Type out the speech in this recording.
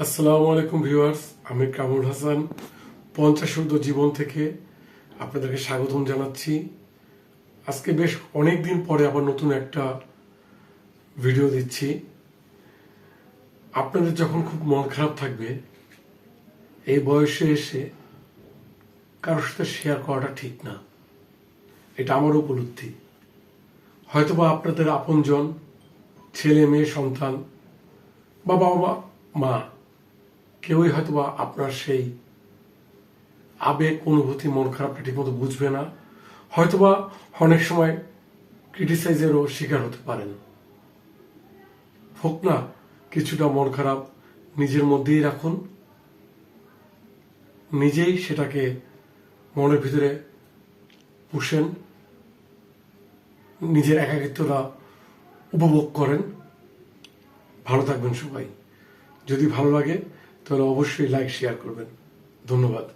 আসসালামু আলাইকুম ভিউয়ার্স, আমি কামরুল হাসান 50 ঊর্ধ্ব জীবন থেকে আপনাদেরকে স্বাগতম জানাচ্ছি। আজকে বেশ অনেক দিন পরে আবার নতুন একটা ভিডিও দিচ্ছি। আপনাদের যখন খুব মন খারাপ থাকবে, এই বয়সে এসে কারোর সাথে শেয়ার করাটা ঠিক না, এটা আমার উপলব্ধি। হয়তোবা আপনাদের আপনজন, ছেলে মেয়ে সন্তান বা বাবা মা কেউই হয়তোবা আপনার সেই আবেগ অনুভূতি মন খারাপটা ঠিক মতো বুঝবে না, হয়তোবা অনেক সময় ক্রিটিসাইজেরও শিকার হতে পারেন। হোক না কিছুটা মন খারাপ, নিজের মধ্যেই রাখুন, নিজেই সেটাকে মনের ভিতরে পুষেন, নিজের একাকিত্বটা উপভোগ করেন। ভালো থাকবেন সবাই। যদি ভালো লাগে তাহলে অবশ্যই লাইক শেয়ার করবেন। ধন্যবাদ।